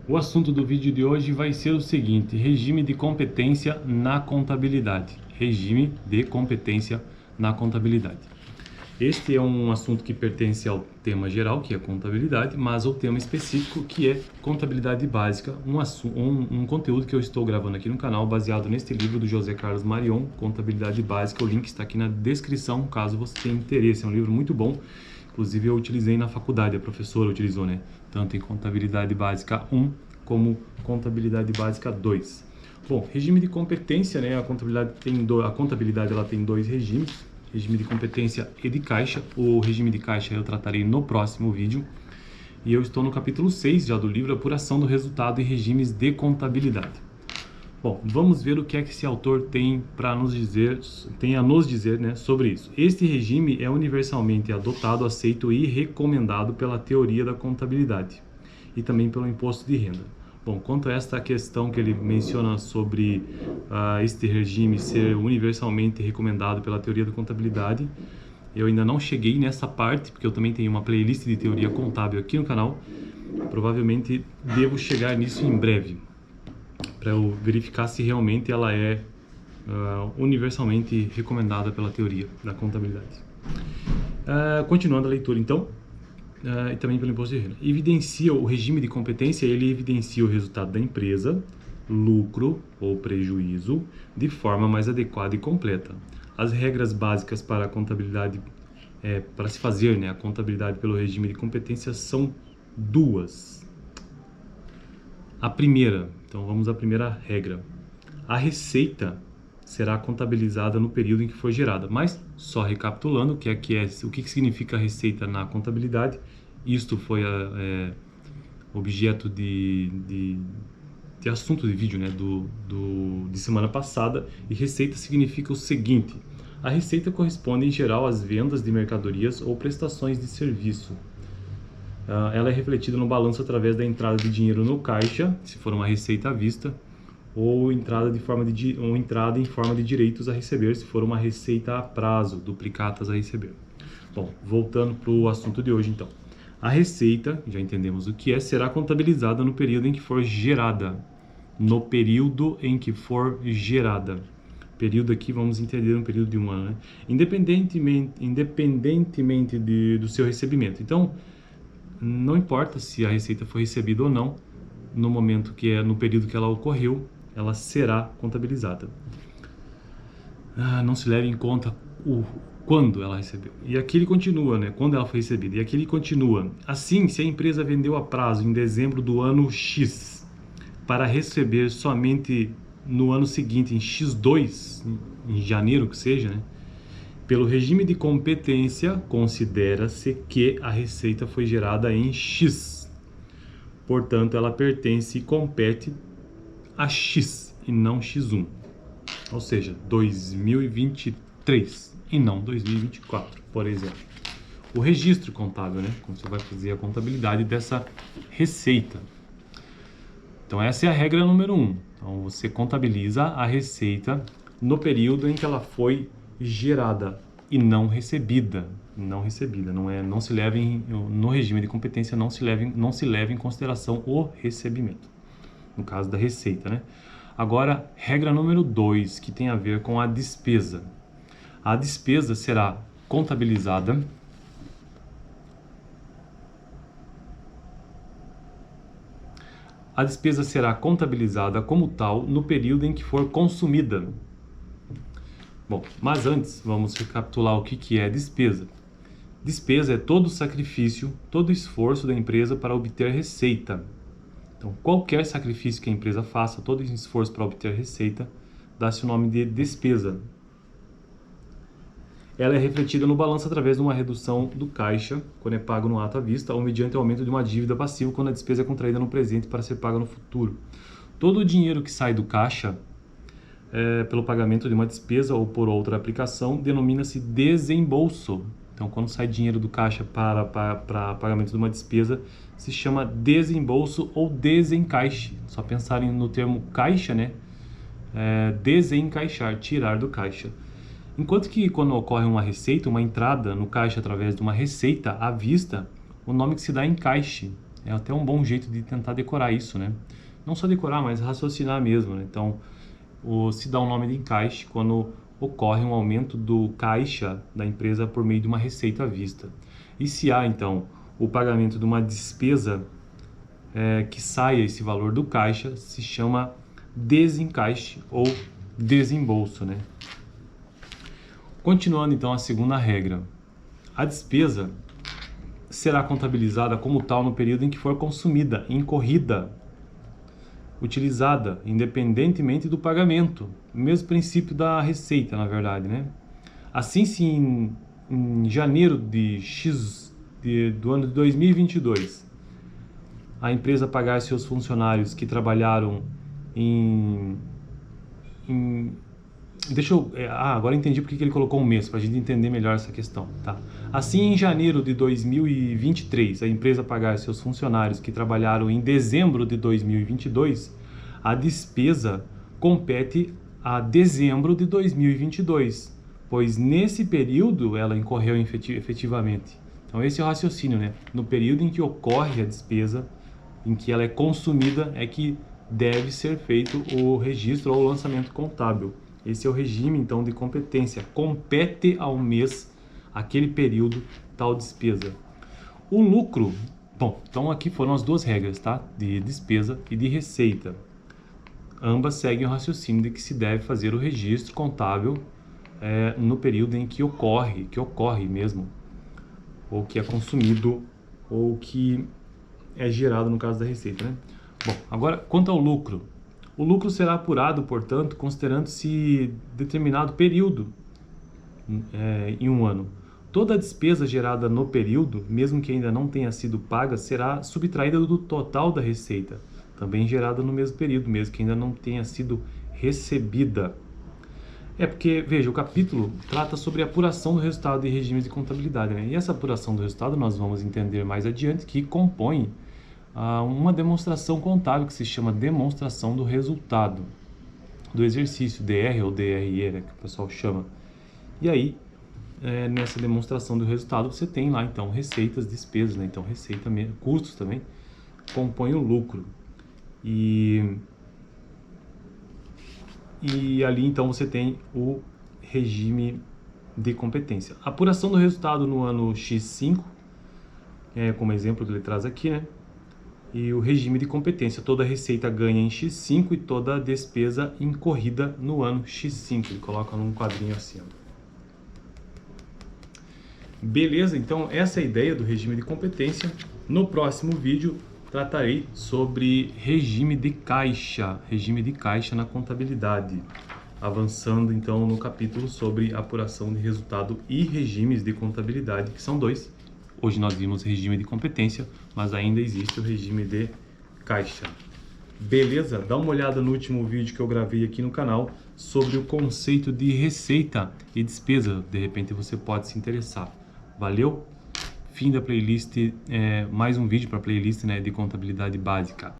O assunto do vídeo de hoje vai ser o seguinte: regime de competência na contabilidade. Regime de competência na contabilidade. Este é um assunto que pertence ao tema geral, que é contabilidade, mas ao tema específico, que é contabilidade básica, um conteúdo que eu estou gravando aqui no canal, baseado neste livro do José Carlos Marion, Contabilidade Básica. O link está aqui na descrição, caso você tenha interesse. É um livro muito bom. Inclusive eu utilizei na faculdade, a professora utilizou, né? Tanto em Contabilidade Básica 1 como Contabilidade Básica 2. Bom, regime de competência, né? A contabilidade ela tem dois regimes, regime de competência e de caixa. O regime de caixa eu tratarei no próximo vídeo. E eu estou no capítulo 6 já do livro, Apuração do Resultado e Regimes de Contabilidade. Bom, vamos ver o que é que esse autor tem a nos dizer, né, sobre isso. Este regime é universalmente adotado, aceito e recomendado pela teoria da contabilidade e também pelo imposto de renda. Bom, quanto a esta questão que ele menciona sobre este regime ser universalmente recomendado pela teoria da contabilidade, eu ainda não cheguei nessa parte, porque eu também tenho uma playlist de teoria contábil aqui no canal. Provavelmente devo chegar nisso em breve, para eu verificar se realmente ela é universalmente recomendada pela teoria da contabilidade. Continuando a leitura, então, e também pelo imposto de renda. Evidencia o regime de competência, ele evidencia o resultado da empresa, lucro ou prejuízo, de forma mais adequada e completa. As regras básicas para a contabilidade, para se fazer, né, a contabilidade pelo regime de competência são duas. A primeira, então vamos à primeira regra. A receita será contabilizada no período em que for gerada. Mas, só recapitulando, o que significa receita na contabilidade. Isto foi objeto de assunto de vídeo, né, de semana passada. E receita significa o seguinte: a receita corresponde em geral às vendas de mercadorias ou prestações de serviço. Ela é refletida no balanço através da entrada de dinheiro no caixa, se for uma receita à vista, ou entrada em forma de direitos a receber, se for uma receita a prazo, duplicatas a receber. Bom, voltando para o assunto de hoje, então. A receita, já entendemos o que é, será contabilizada no período em que for gerada. No período em que for gerada. Período aqui, vamos entender um período de um ano, né? Independentemente do seu recebimento. Então, não importa se a receita foi recebida ou não, no período que ela ocorreu, ela será contabilizada. Não se leva em conta quando ela recebeu. E aqui ele continua, né? Quando ela foi recebida. E aqui ele continua. Assim, se a empresa vendeu a prazo em dezembro do ano X, para receber somente no ano seguinte, em X2, em janeiro que seja, né? Pelo regime de competência, considera-se que a receita foi gerada em X. Portanto, ela pertence e compete a X e não X1. Ou seja, 2023 e não 2024, por exemplo. O registro contábil, né? Como você vai fazer a contabilidade dessa receita. Então, essa é a regra número 1. Então, você contabiliza a receita no período em que ela foi gerada e não recebida. No regime de competência não se leva em consideração o recebimento, no caso da receita, né? Agora, regra número 2, que tem a ver com a despesa. A despesa será contabilizada como tal no período em que for consumida. Bom, mas antes, vamos recapitular o que é despesa. Despesa é todo sacrifício, todo esforço da empresa para obter receita. Então, qualquer sacrifício que a empresa faça, todo esforço para obter receita, dá-se o nome de despesa. Ela é refletida no balanço através de uma redução do caixa, quando é pago no ato à vista, ou mediante o aumento de uma dívida passiva, quando a despesa é contraída no presente para ser paga no futuro. Todo o dinheiro que sai do caixa pelo pagamento de uma despesa ou por outra aplicação, denomina-se desembolso. Então, quando sai dinheiro do caixa para pagamento de uma despesa, se chama desembolso ou desencaixe. Só pensarem no termo caixa, né? Desencaixar, tirar do caixa. Enquanto que quando ocorre uma receita, uma entrada no caixa através de uma receita à vista, o nome que se dá é encaixe. É até um bom jeito de tentar decorar isso, né? Não só decorar, mas raciocinar mesmo, né? Então, se dá um nome de encaixe quando ocorre um aumento do caixa da empresa por meio de uma receita à vista. E se há, então, o pagamento de uma despesa que saia esse valor do caixa, se chama desencaixe ou desembolso, né? Continuando, então, a segunda regra. A despesa será contabilizada como tal no período em que for consumida, incorrida, utilizada, independentemente do pagamento. O mesmo princípio da receita, na verdade, né? Assim, se em janeiro do ano de 2022, a empresa pagar seus funcionários que trabalharam agora entendi porque que ele colocou um mês, para a gente entender melhor essa questão, tá? Assim, em janeiro de 2023, a empresa pagar seus funcionários que trabalharam em dezembro de 2022, a despesa compete a dezembro de 2022, pois nesse período ela incorreu efetivamente. Então esse é o raciocínio, né? No período em que ocorre a despesa, em que ela é consumida, é que deve ser feito o registro ou o lançamento contábil. Esse é o regime, então, de competência. Compete ao mês, aquele período, tal despesa. O lucro... Bom, então aqui foram as duas regras, tá? De despesa e de receita. Ambas seguem o raciocínio de que se deve fazer o registro contábil no período em que ocorre mesmo, ou que é consumido, ou que é gerado no caso da receita, né? Bom, agora, quanto ao lucro. O lucro será apurado, portanto, considerando-se determinado período em um ano. Toda a despesa gerada no período, mesmo que ainda não tenha sido paga, será subtraída do total da receita, também gerada no mesmo período, mesmo que ainda não tenha sido recebida. Porque, veja, o capítulo trata sobre a apuração do resultado de regimes de contabilidade, né? E essa apuração do resultado nós vamos entender mais adiante, que compõe uma demonstração contábil que se chama demonstração do resultado do exercício, DR ou DRE, né, que o pessoal chama. E aí, nessa demonstração do resultado, você tem lá, então, receitas, despesas, né? Então, receita, custos também, compõem o lucro. E ali, então, você tem o regime de competência. A apuração do resultado no ano X5, como exemplo que ele traz aqui, né? E o regime de competência, toda receita ganha em X5 e toda despesa incorrida no ano X5. Ele coloca num quadrinho assim, ó. Beleza? Então, essa é a ideia do regime de competência. No próximo vídeo, tratarei sobre regime de caixa na contabilidade. Avançando, então, no capítulo sobre apuração de resultado e regimes de contabilidade, que são dois. Hoje nós vimos regime de competência, mas ainda existe o regime de caixa. Beleza? Dá uma olhada no último vídeo que eu gravei aqui no canal sobre o conceito de receita e despesa. De repente você pode se interessar. Valeu? Fim da playlist, mais um vídeo para a playlist, né, de contabilidade básica.